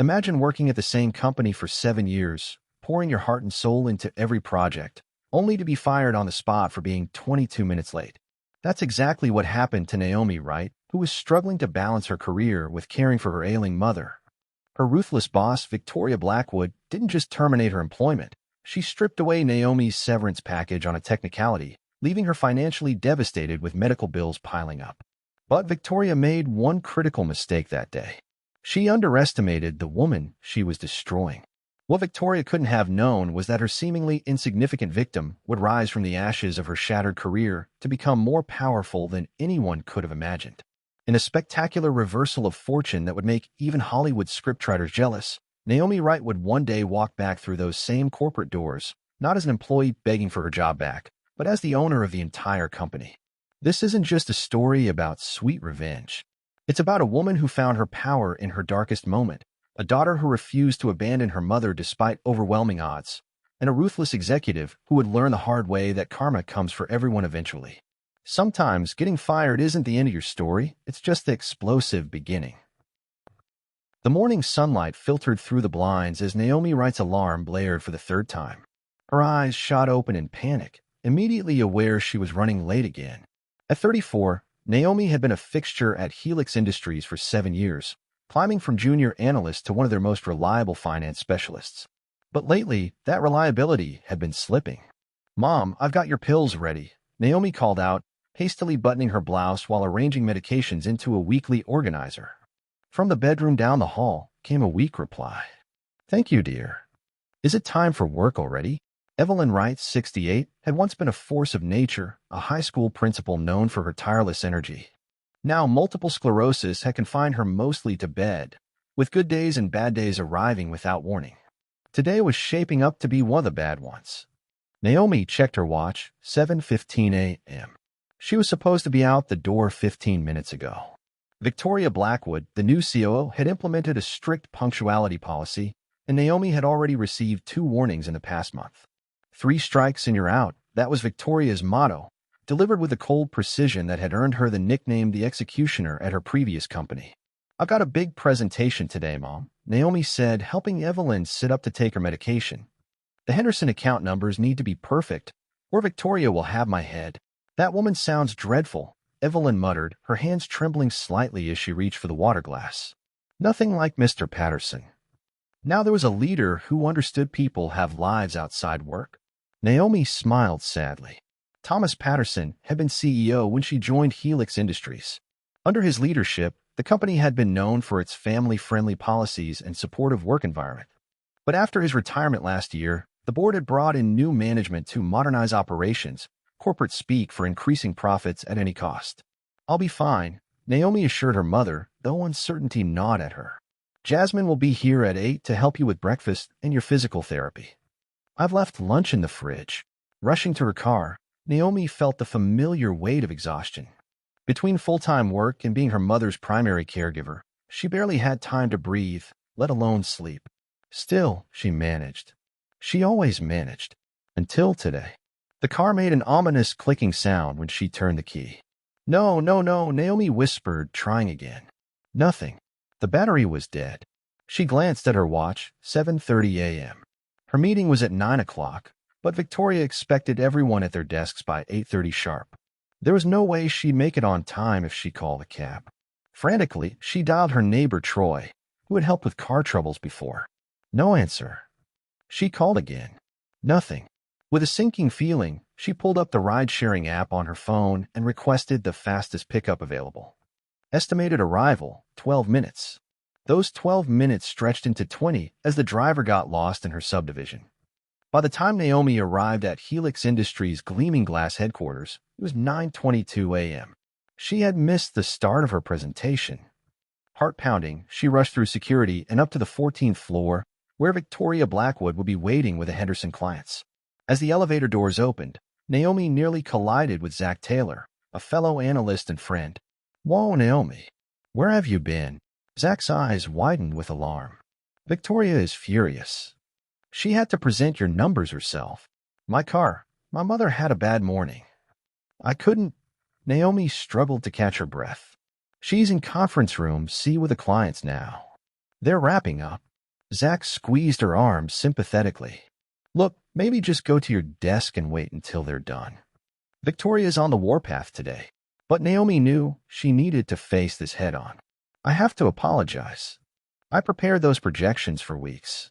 Imagine working at the same company for 7 years, pouring your heart and soul into every project, only to be fired on the spot for being 22 minutes late. That's exactly what happened to Naomi Wright, who was struggling to balance her career with caring for her ailing mother. Her ruthless boss, Victoria Blackwood, didn't just terminate her employment. She stripped away Naomi's severance package on a technicality, leaving her financially devastated with medical bills piling up. But Victoria made one critical mistake that day. She underestimated the woman she was destroying. What Victoria couldn't have known was that her seemingly insignificant victim would rise from the ashes of her shattered career to become more powerful than anyone could have imagined. In a spectacular reversal of fortune that would make even Hollywood scriptwriters jealous, Naomi Wright would one day walk back through those same corporate doors, not as an employee begging for her job back, but as the owner of the entire company. This isn't just a story about sweet revenge. It's about a woman who found her power in her darkest moment, a daughter who refused to abandon her mother despite overwhelming odds, and a ruthless executive who would learn the hard way that karma comes for everyone eventually. Sometimes getting fired isn't the end of your story, it's just the explosive beginning. The morning sunlight filtered through the blinds as Naomi Wright's alarm blared for the third time. Her eyes shot open in panic, immediately aware she was running late again. At 34, Naomi had been a fixture at Helix Industries for 7 years, climbing from junior analyst to one of their most reliable finance specialists. But lately, that reliability had been slipping. "Mom, I've got your pills ready," Naomi called out, hastily buttoning her blouse while arranging medications into a weekly organizer. From the bedroom down the hall came a weak reply. "Thank you, dear. Is it time for work already?" Evelyn Wright, 68, had once been a force of nature, a high school principal known for her tireless energy. Now multiple sclerosis had confined her mostly to bed, with good days and bad days arriving without warning. Today was shaping up to be one of the bad ones. Naomi checked her watch, 7:15 a.m. She was supposed to be out the door 15 minutes ago. Victoria Blackwood, the new COO, had implemented a strict punctuality policy, and Naomi had already received 2 warnings in the past month. 3 strikes and you're out, that was Victoria's motto, delivered with a cold precision that had earned her the nickname the executioner at her previous company. "I've got a big presentation today, Mom," Naomi said, helping Evelyn sit up to take her medication. "The Henderson account numbers need to be perfect, or Victoria will have my head." "That woman sounds dreadful," Evelyn muttered, her hands trembling slightly as she reached for the water glass. "Nothing like Mr. Patterson." Now there was a leader who understood people have lives outside work. Naomi smiled sadly. Thomas Patterson had been CEO when she joined Helix Industries. Under his leadership, the company had been known for its family-friendly policies and supportive work environment. But after his retirement last year, the board had brought in new management to modernize operations, corporate speak for increasing profits at any cost. "I'll be fine," Naomi assured her mother, though uncertainty gnawed at her. "Jasmine will be here at 8 to help you with breakfast and your physical therapy." "I've left lunch in the fridge." Rushing to her car, Naomi felt the familiar weight of exhaustion. Between full-time work and being her mother's primary caregiver, she barely had time to breathe, let alone sleep. Still, she managed. She always managed. Until today. The car made an ominous clicking sound when she turned the key. "No, no, no," Naomi whispered, trying again. Nothing. The battery was dead. She glanced at her watch, 7:30 a.m. Her meeting was at 9 o'clock, but Victoria expected everyone at their desks by 8:30 sharp. There was no way she'd make it on time if she called a cab. Frantically, she dialed her neighbor Troy, who had helped with car troubles before. No answer. She called again. Nothing. With a sinking feeling, she pulled up the ride-sharing app on her phone and requested the fastest pickup available. Estimated arrival, 12 minutes. Those 12 minutes stretched into 20 as the driver got lost in her subdivision. By the time Naomi arrived at Helix Industries' Gleaming Glass headquarters, it was 9:22 a.m. She had missed the start of her presentation. Heart-pounding, she rushed through security and up to the 14th floor, where Victoria Blackwood would be waiting with the Henderson clients. As the elevator doors opened, Naomi nearly collided with Zach Taylor, a fellow analyst and friend. "Whoa, Naomi. Where have you been?" Zach's eyes widened with alarm. "Victoria is furious. She had to present your numbers herself. My mother had a bad morning. I couldn't." Naomi struggled to catch her breath. "She's in conference room C with the clients now. They're wrapping up." Zach squeezed her arm sympathetically. Look, maybe just go to your desk and wait until they're done. Victoria's on the warpath today, but Naomi knew she needed to face this head-on. I have to apologize. I prepared those projections for weeks.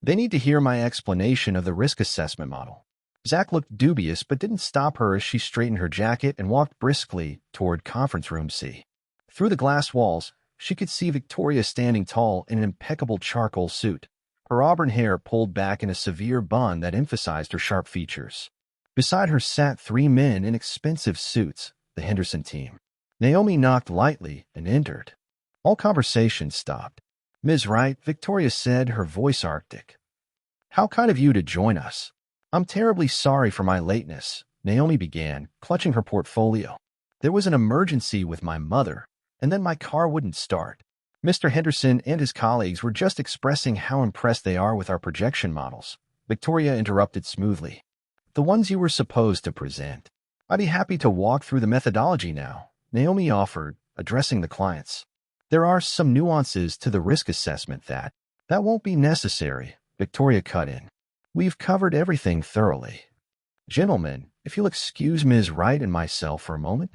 They need to hear my explanation of the risk assessment model. Zach looked dubious but didn't stop her as she straightened her jacket and walked briskly toward conference room C. Through the glass walls, she could see Victoria standing tall in an impeccable charcoal suit, her auburn hair pulled back in a severe bun that emphasized her sharp features. Beside her sat three men in expensive suits, the Henderson team. Naomi knocked lightly and entered. All conversation stopped. Ms. Wright, Victoria said, her voice arctic. How kind of you to join us. I'm terribly sorry for my lateness, Naomi began, clutching her portfolio. There was an emergency with my mother, and then my car wouldn't start. Mr. Henderson and his colleagues were just expressing how impressed they are with our projection models. Victoria interrupted smoothly. The ones you were supposed to present. I'd be happy to walk through the methodology now, Naomi offered, addressing the clients. There are some nuances to the risk assessment that won't be necessary, Victoria cut in. We've covered everything thoroughly. Gentlemen, if you'll excuse Ms. Wright and myself for a moment,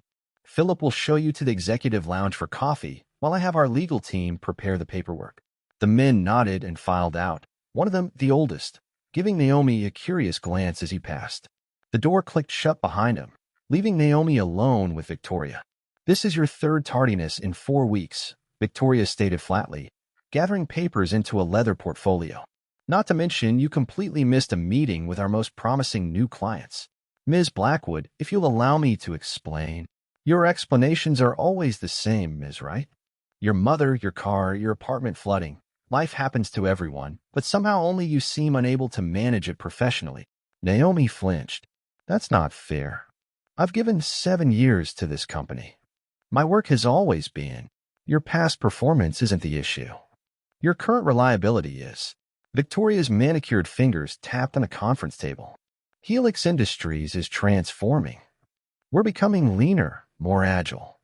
Philip will show you to the executive lounge for coffee while I have our legal team prepare the paperwork. The men nodded and filed out, one of them the oldest, giving Naomi a curious glance as he passed. The door clicked shut behind him, leaving Naomi alone with Victoria. This is your third tardiness in 4 weeks, Victoria stated flatly, gathering papers into a leather portfolio. Not to mention, you completely missed a meeting with our most promising new clients. Ms. Blackwood, if you'll allow me to explain. Your explanations are always the same, Ms. Wright. Your mother, your car, your apartment flooding. Life happens to everyone, but somehow only you seem unable to manage it professionally. Naomi flinched. That's not fair. I've given 7 years to this company. My work has always been. Your past performance isn't the issue. Your current reliability is. Victoria's manicured fingers tapped on a conference table. Helix Industries is transforming. We're becoming leaner, more agile.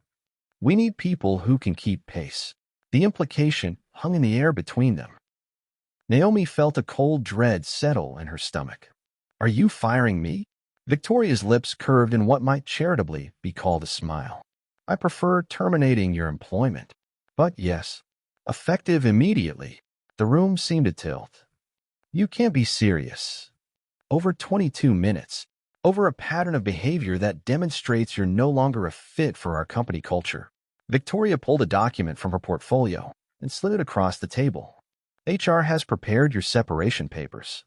We need people who can keep pace. The implication hung in the air between them. Naomi felt a cold dread settle in her stomach. Are you firing me? Victoria's lips curved in what might charitably be called a smile. I prefer terminating your employment. But yes, effective immediately. The room seemed to tilt. You can't be serious. Over 22 minutes. Over a pattern of behavior that demonstrates you're no longer a fit for our company culture. Victoria pulled a document from her portfolio and slid it across the table. HR has prepared your separation papers.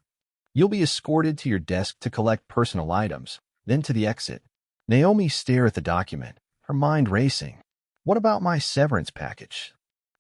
You'll be escorted to your desk to collect personal items, then to the exit. Naomi stared at the document, her mind racing. What about my severance package?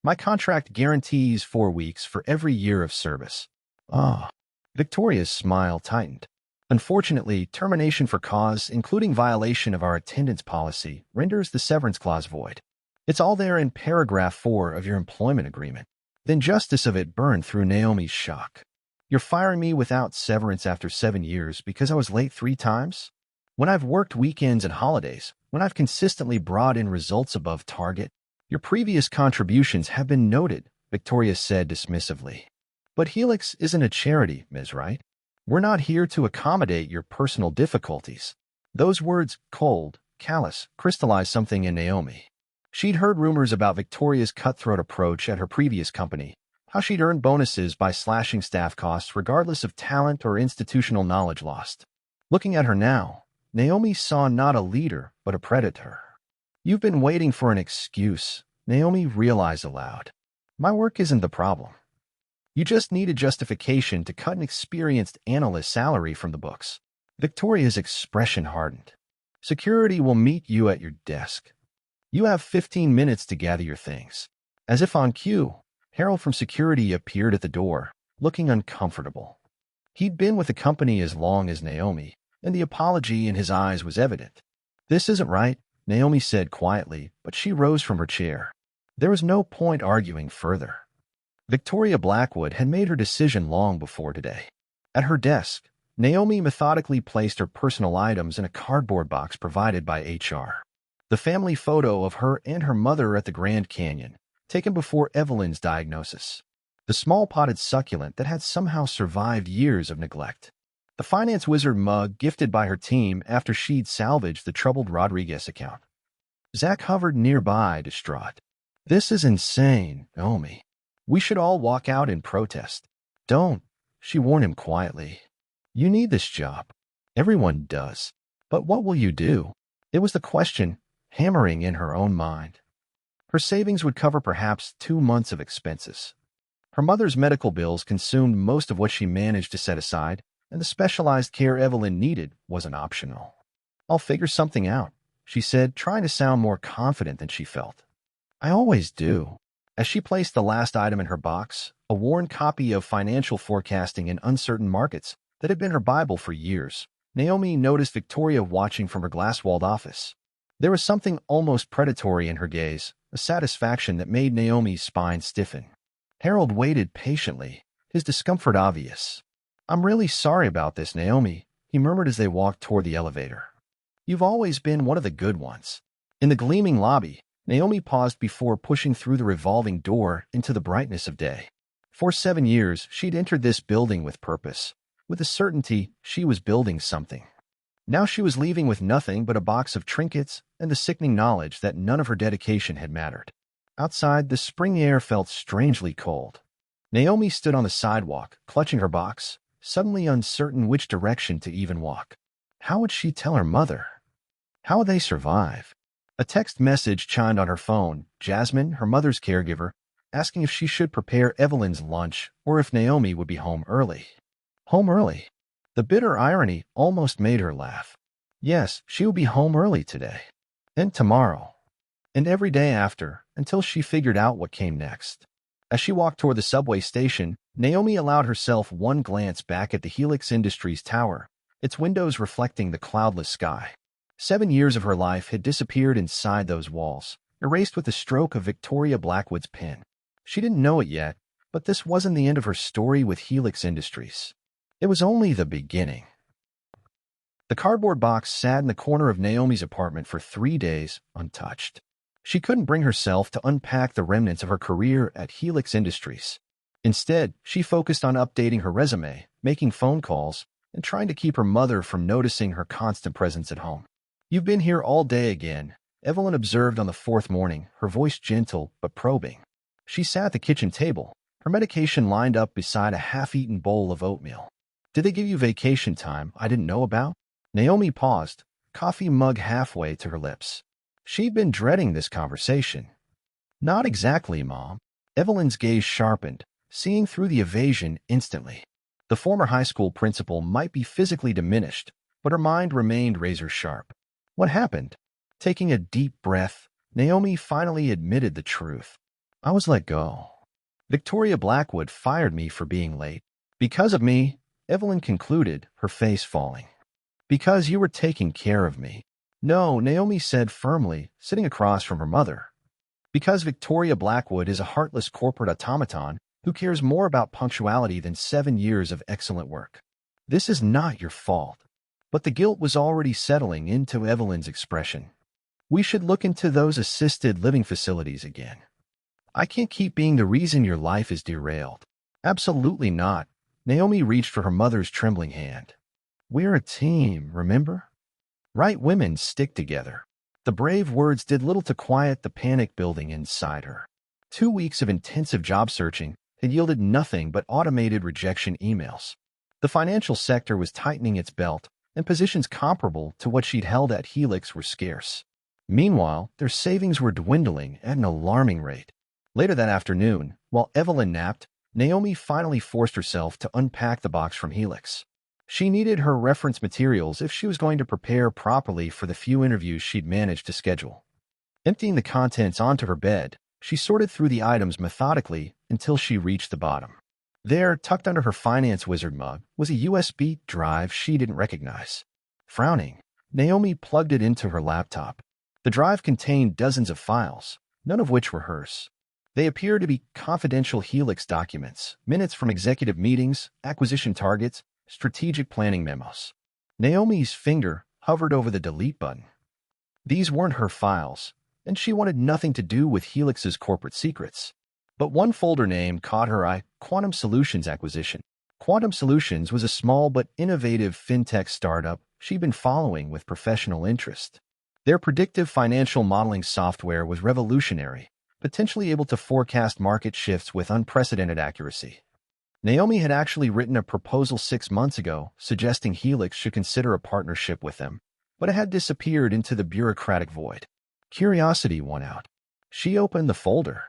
My contract guarantees 4 weeks for every year of service. Ah. Victoria's smile tightened. Unfortunately, termination for cause, including violation of our attendance policy, renders the severance clause void. It's all there in paragraph 4 of your employment agreement. The injustice of it burned through Naomi's shock. You're firing me without severance after 7 years because I was late 3 times? When I've worked weekends and holidays, when I've consistently brought in results above target, your previous contributions have been noted, Victoria said dismissively. But Helix isn't a charity, Ms. Wright. We're not here to accommodate your personal difficulties. Those words, cold, callous, crystallized something in Naomi. She'd heard rumors about Victoria's cutthroat approach at her previous company, how she'd earned bonuses by slashing staff costs regardless of talent or institutional knowledge lost. Looking at her now, Naomi saw not a leader, but a predator. You've been waiting for an excuse, Naomi realized aloud. My work isn't the problem. You just need a justification to cut an experienced analyst's salary from the books. Victoria's expression hardened. Security will meet you at your desk. You have 15 minutes to gather your things. As if on cue, Harold from security appeared at the door, looking uncomfortable. He'd been with the company as long as Naomi, and the apology in his eyes was evident. This isn't right, Naomi said quietly, but she rose from her chair. There was no point arguing further. Victoria Blackwood had made her decision long before today. At her desk, Naomi methodically placed her personal items in a cardboard box provided by HR. The family photo of her and her mother at the Grand Canyon, taken before Evelyn's diagnosis. the small potted succulent that had somehow survived years of neglect. The finance wizard mug gifted by her team after she'd salvaged the troubled Rodriguez account. Zach hovered nearby, distraught. This is insane, Naomi. We should all walk out in protest. Don't, she warned him quietly. You need this job. Everyone does. But what will you do? It was the question, hammering in her own mind. Her savings would cover perhaps 2 months of expenses. Her mother's medical bills consumed most of what she managed to set aside, and the specialized care Evelyn needed wasn't optional. I'll figure something out, she said, trying to sound more confident than she felt. I always do. As she placed the last item in her box, a worn copy of Financial Forecasting in Uncertain Markets that had been her Bible for years, Naomi noticed Victoria watching from her glass-walled office. There was something almost predatory in her gaze, a satisfaction that made Naomi's spine stiffen. Harold waited patiently, his discomfort obvious. I'm really sorry about this, Naomi, he murmured as they walked toward the elevator. You've always been one of the good ones. In the gleaming lobby, Naomi paused before pushing through the revolving door into the brightness of day. For 7 years, she'd entered this building with purpose, with the certainty she was building something. Now she was leaving with nothing but a box of trinkets and the sickening knowledge that none of her dedication had mattered. Outside, the spring air felt strangely cold. Naomi stood on the sidewalk, clutching her box, suddenly uncertain which direction to even walk. How would she tell her mother? How would they survive? A text message chimed on her phone, Jasmine, her mother's caregiver, asking if she should prepare Evelyn's lunch or if Naomi would be home early. Home early? The bitter irony almost made her laugh. Yes, she would be home early today. And tomorrow. And every day after, until she figured out what came next. As she walked toward the subway station, Naomi allowed herself one glance back at the Helix Industries tower, its windows reflecting the cloudless sky. 7 years of her life had disappeared inside those walls, erased with the stroke of Victoria Blackwood's pen. She didn't know it yet, but this wasn't the end of her story with Helix Industries. It was only the beginning. The cardboard box sat in the corner of Naomi's apartment for 3 days, untouched. She couldn't bring herself to unpack the remnants of her career at Helix Industries. Instead, she focused on updating her resume, making phone calls, and trying to keep her mother from noticing her constant presence at home. You've been here all day again, Evelyn observed on the 4th morning, her voice gentle but probing. She sat at the kitchen table, her medication lined up beside a half-eaten bowl of oatmeal. Did they give you vacation time I didn't know about? Naomi paused, coffee mug halfway to her lips. She'd been dreading this conversation. Not exactly, Mom. Evelyn's gaze sharpened, seeing through the evasion instantly. The former high school principal might be physically diminished, but her mind remained razor-sharp. What happened? Taking a deep breath, Naomi finally admitted the truth. I was let go. Victoria Blackwood fired me for being late. Because of me, Evelyn concluded, her face falling. Because you were taking care of me. No, Naomi said firmly, sitting across from her mother. Because Victoria Blackwood is a heartless corporate automaton who cares more about punctuality than 7 years of excellent work. This is not your fault. But the guilt was already settling into Evelyn's expression. We should look into those assisted living facilities again. I can't keep being the reason your life is derailed. Absolutely not. Naomi reached for her mother's trembling hand. We're a team, remember? Right women stick together. The brave words did little to quiet the panic building inside her. 2 weeks of intensive job searching had yielded nothing but automated rejection emails. The financial sector was tightening its belt, and positions comparable to what she'd held at Helix were scarce. Meanwhile, their savings were dwindling at an alarming rate. Later that afternoon, while Evelyn napped, Naomi finally forced herself to unpack the box from Helix. She needed her reference materials if she was going to prepare properly for the few interviews she'd managed to schedule. Emptying the contents onto her bed, she sorted through the items methodically until she reached the bottom. There, tucked under her finance wizard mug, was a USB drive she didn't recognize. Frowning, Naomi plugged it into her laptop. The drive contained dozens of files, none of which were hers. They appeared to be confidential Helix documents, minutes from executive meetings, acquisition targets, strategic planning memos. Naomi's finger hovered over the delete button. These weren't her files, and she wanted nothing to do with Helix's corporate secrets. But one folder name caught her eye: Quantum Solutions acquisition. Quantum Solutions was a small but innovative fintech startup she'd been following with professional interest. Their predictive financial modeling software was revolutionary, potentially able to forecast market shifts with unprecedented accuracy. Naomi had actually written a proposal 6 months ago, suggesting Helix should consider a partnership with them, but it had disappeared into the bureaucratic void. Curiosity won out. She opened the folder.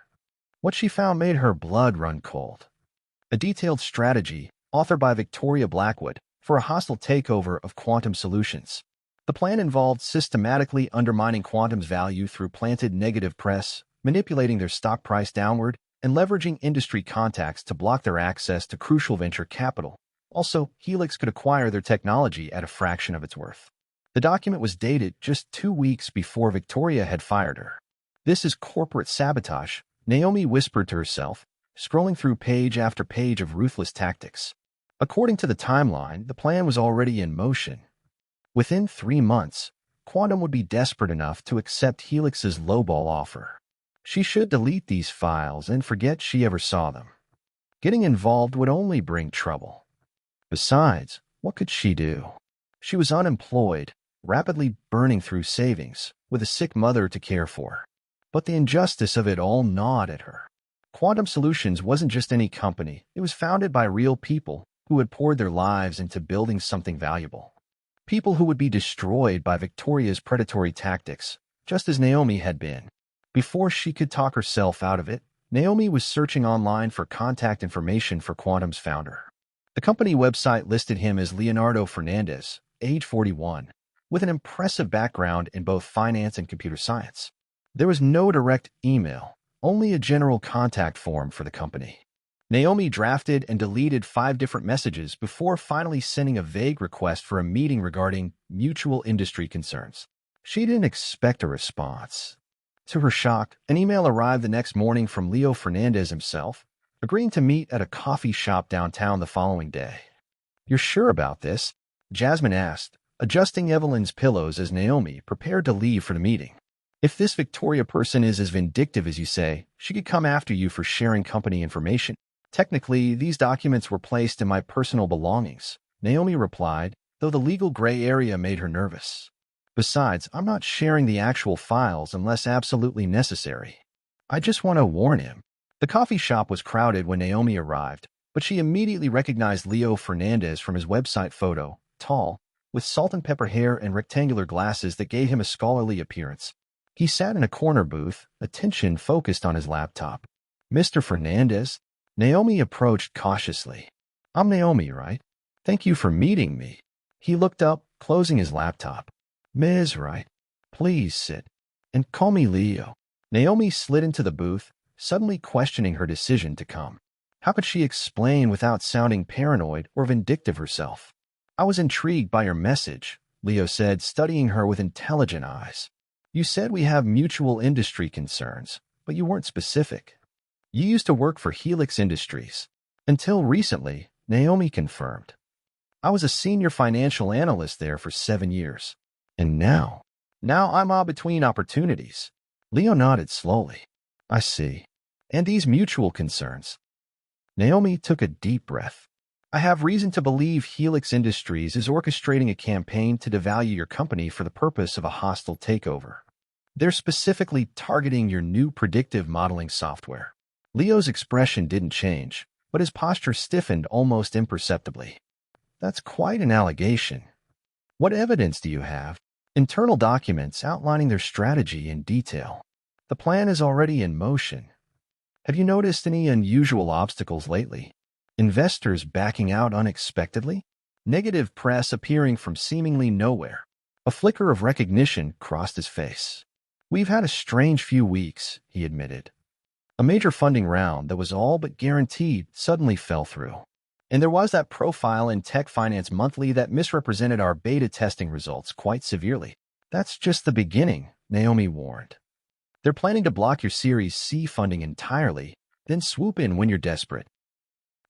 What she found made her blood run cold. A detailed strategy, authored by Victoria Blackwood, for a hostile takeover of Quantum Solutions. The plan involved systematically undermining Quantum's value through planted negative press, manipulating their stock price downward, and leveraging industry contacts to block their access to crucial venture capital. Also, Helix could acquire their technology at a fraction of its worth. The document was dated just 2 weeks before Victoria had fired her. This is corporate sabotage, Naomi whispered to herself, scrolling through page after page of ruthless tactics. According to the timeline, the plan was already in motion. Within 3 months, Quantum would be desperate enough to accept Helix's lowball offer. She should delete these files and forget she ever saw them. Getting involved would only bring trouble. Besides, what could she do? She was unemployed, rapidly burning through savings, with a sick mother to care for. But the injustice of it all gnawed at her. Quantum Solutions wasn't just any company. It was founded by real people who had poured their lives into building something valuable. People who would be destroyed by Victoria's predatory tactics, just as Naomi had been. Before she could talk herself out of it, Naomi was searching online for contact information for Quantum's founder. The company website listed him as Leonardo Fernandez, age 41, with an impressive background in both finance and computer science. There was no direct email, only a general contact form for the company. Naomi drafted and deleted 5 different messages before finally sending a vague request for a meeting regarding mutual industry concerns. She didn't expect a response. To her shock, an email arrived the next morning from Leo Fernandez himself, agreeing to meet at a coffee shop downtown the following day. "You're sure about this?" Jasmine asked, adjusting Evelyn's pillows as Naomi prepared to leave for the meeting. "If this Victoria person is as vindictive as you say, she could come after you for sharing company information." "Technically, these documents were placed in my personal belongings," Naomi replied, though the legal gray area made her nervous. "Besides, I'm not sharing the actual files unless absolutely necessary." "I just want to warn him." The coffee shop was crowded when Naomi arrived, but she immediately recognized Leo Fernandez from his website photo, tall, with salt and pepper hair and rectangular glasses that gave him a scholarly appearance. He sat in a corner booth, attention focused on his laptop. "Mr. Fernandez?" Naomi approached cautiously. "I'm Naomi, right? Thank you for meeting me." He looked up, closing his laptop. "Ms. Right? Please sit. And call me Leo." Naomi slid into the booth, suddenly questioning her decision to come. How could she explain without sounding paranoid or vindictive herself? "I was intrigued by your message," Leo said, studying her with intelligent eyes. "You said we have mutual industry concerns, but you weren't specific. You used to work for Helix Industries." "Until recently," Naomi confirmed. "I was a senior financial analyst there for 7 years. And now I'm between opportunities." Leo nodded slowly. "I see. And these mutual concerns?" Naomi took a deep breath. "I have reason to believe Helix Industries is orchestrating a campaign to devalue your company for the purpose of a hostile takeover. They're specifically targeting your new predictive modeling software." Leo's expression didn't change, but his posture stiffened almost imperceptibly. "That's quite an allegation. What evidence do you have?" "Internal documents outlining their strategy in detail. The plan is already in motion." "Have you noticed any unusual obstacles lately? Investors backing out unexpectedly? Negative press appearing from seemingly nowhere?" A flicker of recognition crossed his face. "We've had a strange few weeks," he admitted. "A major funding round that was all but guaranteed suddenly fell through. And there was that profile in Tech Finance Monthly that misrepresented our beta testing results quite severely." "That's just the beginning," Naomi warned. "They're planning to block your Series C funding entirely, then swoop in when you're desperate."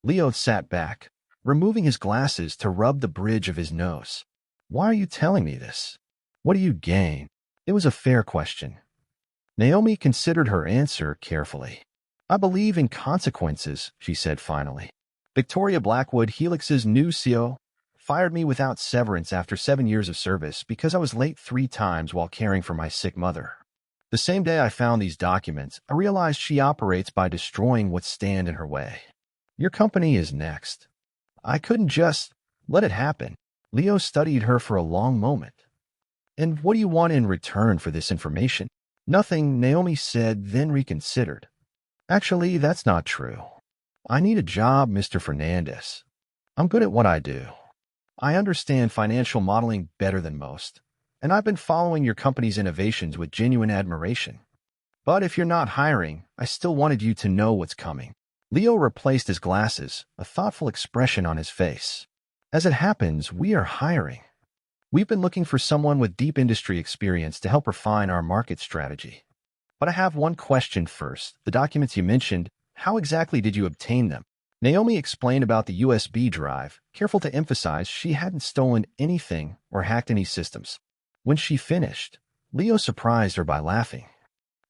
Leo sat back, removing his glasses to rub the bridge of his nose. "Why are you telling me this? What do you gain?" It was a fair question. Naomi considered her answer carefully. I believe in consequences, she said finally. Victoria Blackwood, Helix's new CEO, fired me without severance after 7 years of service because I was late 3 times while caring for my sick mother. The same day I found these documents, I realized she operates by destroying what stand in her way. Your company is next. I couldn't just let it happen. Leo studied her for a long moment. And what do you want in return for this information? Nothing, Naomi said, then reconsidered. Actually, that's not true. I need a job, Mr. Fernandez. I'm good at what I do. I understand financial modeling better than most, and I've been following your company's innovations with genuine admiration. But if you're not hiring, I still wanted you to know what's coming. Leo replaced his glasses, a thoughtful expression on his face. As it happens, we are hiring. We've been looking for someone with deep industry experience to help refine our market strategy. But I have one question first. The documents you mentioned, how exactly did you obtain them? Naomi explained about the USB drive, careful to emphasize she hadn't stolen anything or hacked any systems. When she finished, Leo surprised her by laughing.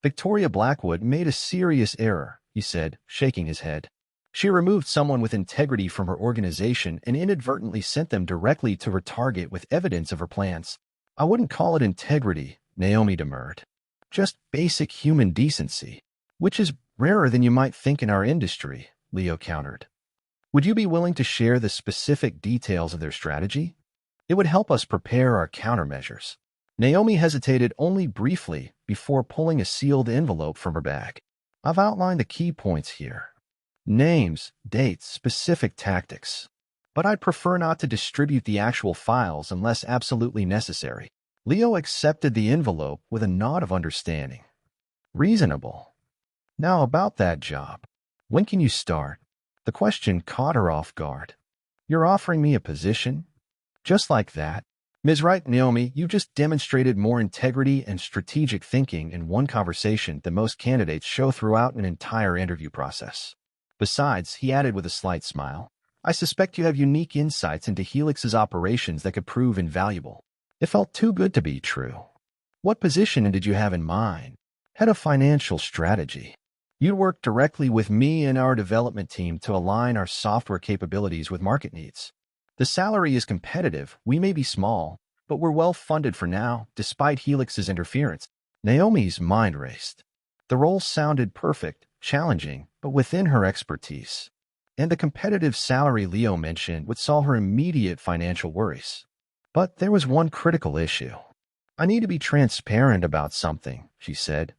Victoria Blackwood made a serious error, he said, shaking his head. She removed someone with integrity from her organization and inadvertently sent them directly to her target with evidence of her plans. I wouldn't call it integrity, Naomi demurred. Just basic human decency, which is rarer than you might think in our industry, Leo countered. Would you be willing to share the specific details of their strategy? It would help us prepare our countermeasures. Naomi hesitated only briefly before pulling a sealed envelope from her bag. I've outlined the key points here. Names, dates, specific tactics. But I'd prefer not to distribute the actual files unless absolutely necessary. Leo accepted the envelope with a nod of understanding. Reasonable. Now about that job. When can you start? The question caught her off guard. You're offering me a position? Just like that? Ms. Wright, Naomi, you just demonstrated more integrity and strategic thinking in one conversation than most candidates show throughout an entire interview process. Besides, he added with a slight smile, I suspect you have unique insights into Helix's operations that could prove invaluable. It felt too good to be true. What position did you have in mind? Head of financial strategy. You'd work directly with me and our development team to align our software capabilities with market needs. The salary is competitive. We may be small, but we're well funded for now, despite Helix's interference. Naomi's mind raced. The role sounded perfect, challenging, but within her expertise. And the competitive salary Leo mentioned would solve her immediate financial worries. But there was one critical issue. I need to be transparent about something, she said.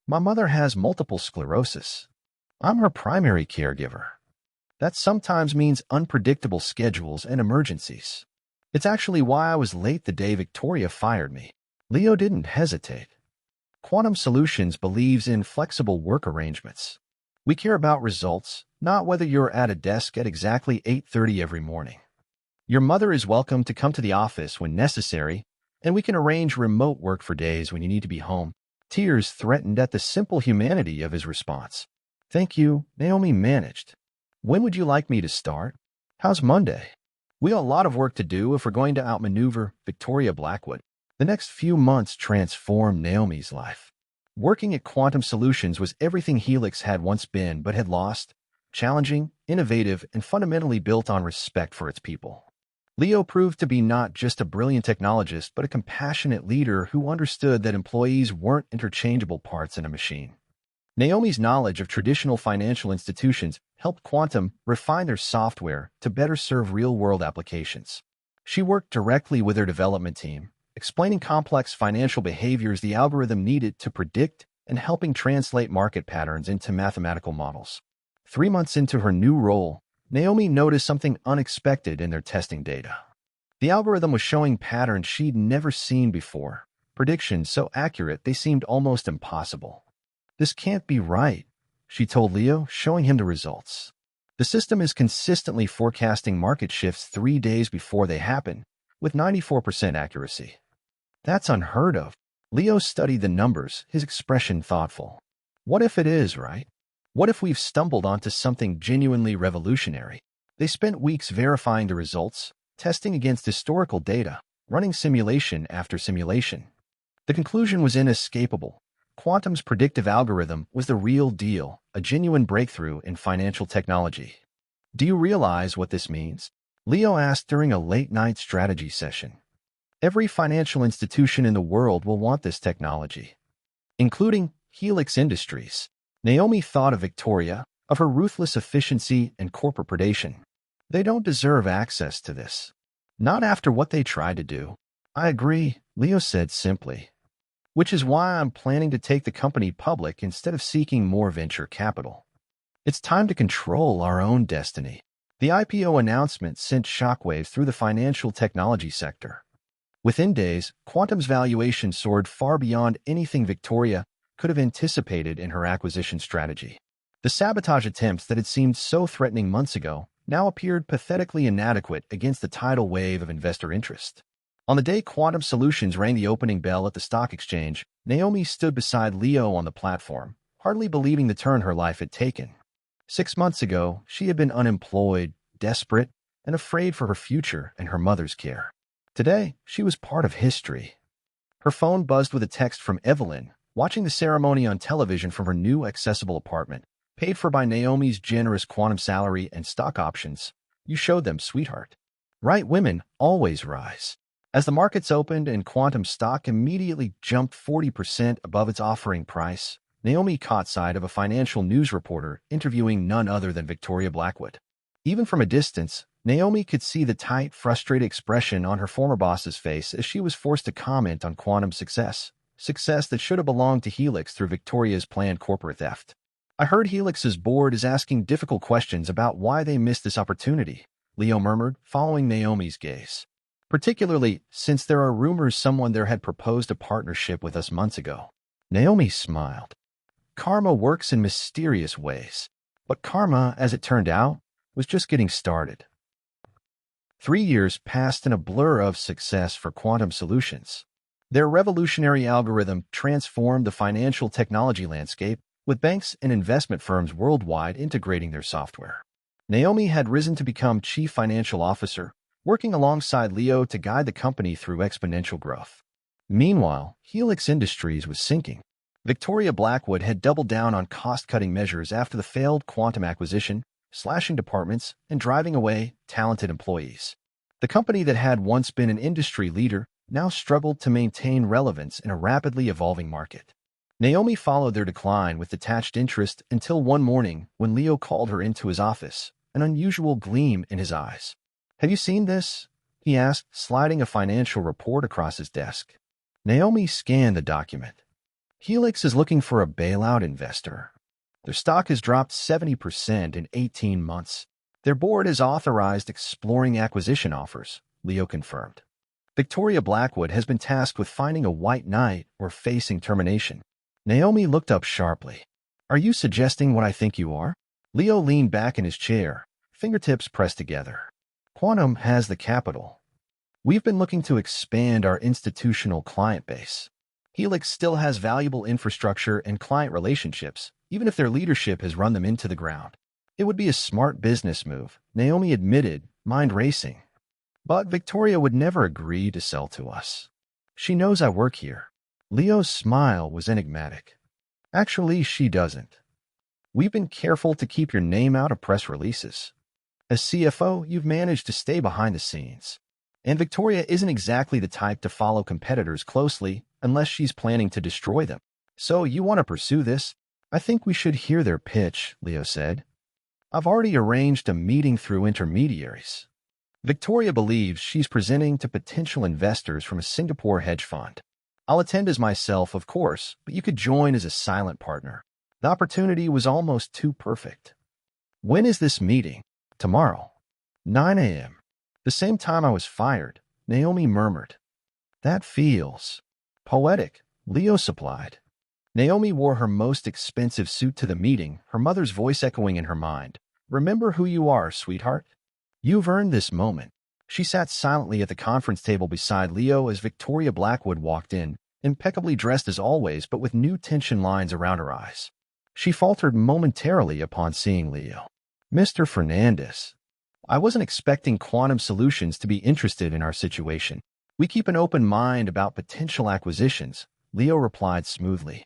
My mother has multiple sclerosis. I'm her primary caregiver. That sometimes means unpredictable schedules and emergencies. It's actually why I was late the day Victoria fired me. Leo didn't hesitate. Quantum Solutions believes in flexible work arrangements. We care about results, not whether you're at a desk at exactly 8:30 every morning. Your mother is welcome to come to the office when necessary, and we can arrange remote work for days when you need to be home. Tears threatened at the simple humanity of his response. Thank you, Naomi managed. When would you like me to start? How's Monday? We have a lot of work to do if we're going to outmaneuver Victoria Blackwood. The next few months transformed Naomi's life. Working at Quantum Solutions was everything Helix had once been but had lost, challenging, innovative, and fundamentally built on respect for its people. Leo proved to be not just a brilliant technologist, but a compassionate leader who understood that employees weren't interchangeable parts in a machine. Naomi's knowledge of traditional financial institutions helped Quantum refine their software to better serve real-world applications. She worked directly with their development team, explaining complex financial behaviors the algorithm needed to predict and helping translate market patterns into mathematical models. 3 months into her new role, Naomi noticed something unexpected in their testing data. The algorithm was showing patterns she'd never seen before, predictions so accurate they seemed almost impossible. This can't be right, she told Leo, showing him the results. The system is consistently forecasting market shifts 3 days before they happen, with 94% accuracy. That's unheard of. Leo studied the numbers, his expression thoughtful. What if it is, right? What if we've stumbled onto something genuinely revolutionary? They spent weeks verifying the results, testing against historical data, running simulation after simulation. The conclusion was inescapable. Quantum's predictive algorithm was the real deal, a genuine breakthrough in financial technology. Do you realize what this means? Leo asked during a late-night strategy session. Every financial institution in the world will want this technology, including Helix Industries. Naomi thought of Victoria, of her ruthless efficiency and corporate predation. They don't deserve access to this. Not after what they tried to do. I agree, Leo said simply. Which is why I'm planning to take the company public instead of seeking more venture capital. It's time to control our own destiny. The IPO announcement sent shockwaves through the financial technology sector. Within days, Quantum's valuation soared far beyond anything Victoria could have anticipated in her acquisition strategy. The sabotage attempts that had seemed so threatening months ago now appeared pathetically inadequate against the tidal wave of investor interest. On the day Quantum Solutions rang the opening bell at the stock exchange, Naomi stood beside Leo on the platform, hardly believing the turn her life had taken. 6 months ago, she had been unemployed, desperate, and afraid for her future and her mother's care. Today, she was part of history. Her phone buzzed with a text from Evelyn, watching the ceremony on television from her new accessible apartment, paid for by Naomi's generous Quantum salary and stock options. You showed them, sweetheart. Right women always rise. As the markets opened and Quantum stock immediately jumped 40% above its offering price, Naomi caught sight of a financial news reporter interviewing none other than Victoria Blackwood. Even from a distance, Naomi could see the tight, frustrated expression on her former boss's face as she was forced to comment on Quantum's success that should have belonged to Helix through Victoria's planned corporate theft. I heard Helix's board is asking difficult questions about why they missed this opportunity, Leo murmured, following Naomi's gaze. Particularly since there are rumors someone there had proposed a partnership with us months ago. Naomi smiled. Karma works in mysterious ways. But karma, as it turned out, was just getting started. 3 years passed in a blur of success for Quantum Solutions. Their revolutionary algorithm transformed the financial technology landscape, with banks and investment firms worldwide integrating their software. Naomi had risen to become Chief Financial Officer, working alongside Leo to guide the company through exponential growth. Meanwhile, Helix Industries was sinking. Victoria Blackwood had doubled down on cost-cutting measures after the failed Quantum acquisition, slashing departments and driving away talented employees. The company that had once been an industry leader now struggled to maintain relevance in a rapidly evolving market. Naomi followed their decline with detached interest until one morning when Leo called her into his office, an unusual gleam in his eyes. Have you seen this? He asked, sliding a financial report across his desk. Naomi scanned the document. Helix is looking for a bailout investor. Their stock has dropped 70% in 18 months. Their board has authorized exploring acquisition offers, Leo confirmed. Victoria Blackwood has been tasked with finding a white knight or facing termination. Naomi looked up sharply. Are you suggesting what I think you are? Leo leaned back in his chair, fingertips pressed together. Quantum has the capital. We've been looking to expand our institutional client base. Helix still has valuable infrastructure and client relationships, even if their leadership has run them into the ground. It would be a smart business move, Naomi admitted, mind racing. But Victoria would never agree to sell to us. She knows I work here. Leo's smile was enigmatic. Actually, she doesn't. We've been careful to keep your name out of press releases. As CFO, you've managed to stay behind the scenes. And Victoria isn't exactly the type to follow competitors closely unless she's planning to destroy them. So you want to pursue this? I think we should hear their pitch, Leo said. I've already arranged a meeting through intermediaries. Victoria believes she's presenting to potential investors from a Singapore hedge fund. I'll attend as myself, of course, but you could join as a silent partner. The opportunity was almost too perfect. When is this meeting? Tomorrow. 9 a.m. The same time I was fired, Naomi murmured. That feels poetic, Leo supplied. Naomi wore her most expensive suit to the meeting, her mother's voice echoing in her mind. Remember who you are, sweetheart. You've earned this moment. She sat silently at the conference table beside Leo as Victoria Blackwood walked in, impeccably dressed as always but with new tension lines around her eyes. She faltered momentarily upon seeing Leo. Mr. Fernandez. I wasn't expecting Quantum Solutions to be interested in our situation. We keep an open mind about potential acquisitions, Leo replied smoothly.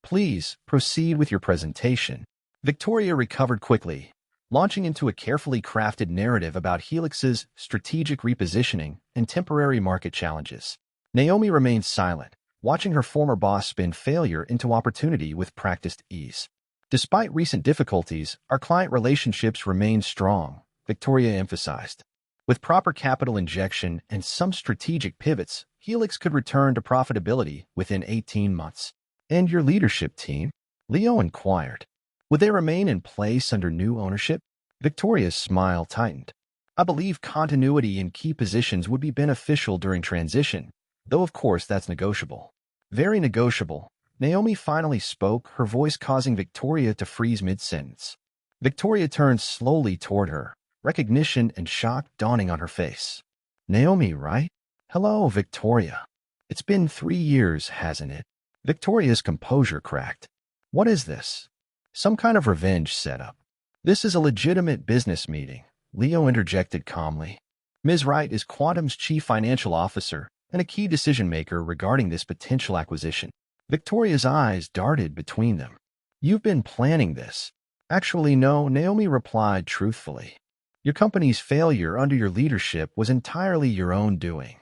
Please proceed with your presentation. Victoria recovered quickly, launching into a carefully crafted narrative about Helix's strategic repositioning and temporary market challenges. Naomi remained silent, watching her former boss spin failure into opportunity with practiced ease. Despite recent difficulties, our client relationships remain strong, Victoria emphasized. With proper capital injection and some strategic pivots, Helix could return to profitability within 18 months. And your leadership team? Leo inquired. Would they remain in place under new ownership? Victoria's smile tightened. I believe continuity in key positions would be beneficial during transition, though of course that's negotiable. Very negotiable. Naomi finally spoke, her voice causing Victoria to freeze mid-sentence. Victoria turned slowly toward her, recognition and shock dawning on her face. Naomi, right? Hello, Victoria. It's been 3 years, hasn't it? Victoria's composure cracked. What is this? Some kind of revenge setup. This is a legitimate business meeting, Leo interjected calmly. Ms. Wright is Quantum's chief financial officer and a key decision-maker regarding this potential acquisition. Victoria's eyes darted between them. You've been planning this. Actually, no, Naomi replied truthfully. Your company's failure under your leadership was entirely your own doing.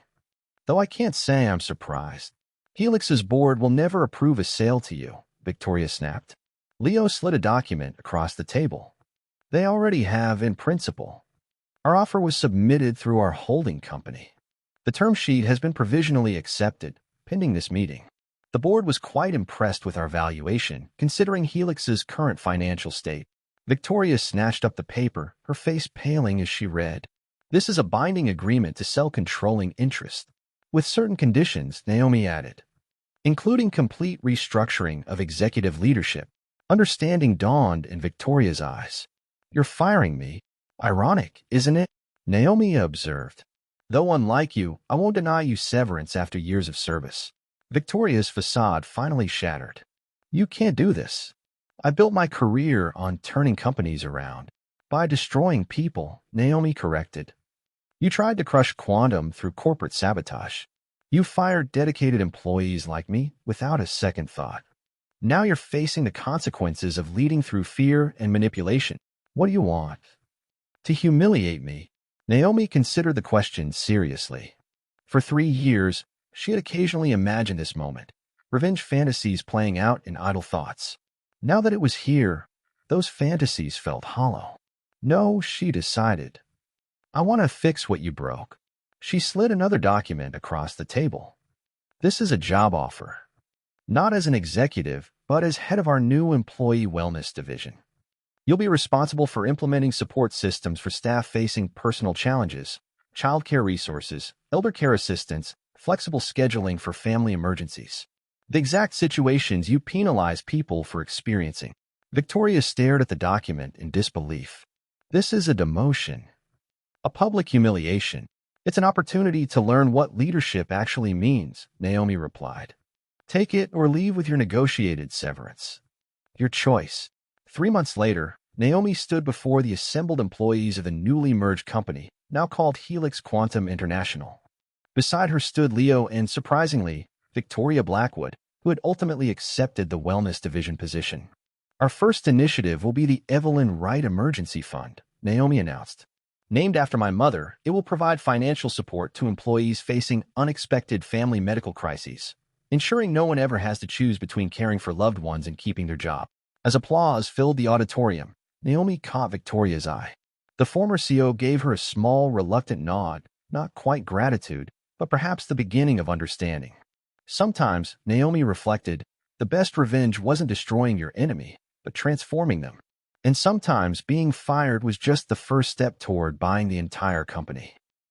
Though I can't say I'm surprised. Helix's board will never approve a sale to you, Victoria snapped. Leo slid a document across the table. They already have in principle. Our offer was submitted through our holding company. The term sheet has been provisionally accepted, pending this meeting. The board was quite impressed with our valuation, considering Helix's current financial state. Victoria snatched up the paper, her face paling as she read. This is a binding agreement to sell controlling interest. With certain conditions, Naomi added, including complete restructuring of executive leadership. Understanding dawned in Victoria's eyes. You're firing me. Ironic, isn't it? Naomi observed. Though unlike you, I won't deny you severance after years of service. Victoria's facade finally shattered. You can't do this. I built my career on turning companies around. By destroying people, Naomi corrected. You tried to crush Quantum through corporate sabotage. You fired dedicated employees like me without a second thought. Now you're facing the consequences of leading through fear and manipulation. What do you want? To humiliate me? Naomi considered the question seriously. For 3 years, she had occasionally imagined this moment, revenge fantasies playing out in idle thoughts. Now that it was here, those fantasies felt hollow. No, she decided. I want to fix what you broke. She slid another document across the table. This is a job offer. Not as an executive, but as head of our new employee wellness division. You'll be responsible for implementing support systems for staff facing personal challenges, childcare resources, elder care assistance, flexible scheduling for family emergencies. The exact situations you penalize people for experiencing. Victoria stared at the document in disbelief. This is a demotion. A public humiliation. It's an opportunity to learn what leadership actually means, Naomi replied. Take it or leave with your negotiated severance. Your choice. 3 months later, Naomi stood before the assembled employees of the newly merged company, now called Helix Quantum International. Beside her stood Leo and, surprisingly, Victoria Blackwood, who had ultimately accepted the wellness division position. Our first initiative will be the Evelyn Wright Emergency Fund, Naomi announced. Named after my mother, it will provide financial support to employees facing unexpected family medical crises, ensuring no one ever has to choose between caring for loved ones and keeping their job. As applause filled the auditorium, Naomi caught Victoria's eye. The former CEO gave her a small, reluctant nod, not quite gratitude, but perhaps the beginning of understanding. Sometimes, Naomi reflected, the best revenge wasn't destroying your enemy, but transforming them. And sometimes being fired was just the first step toward buying the entire company.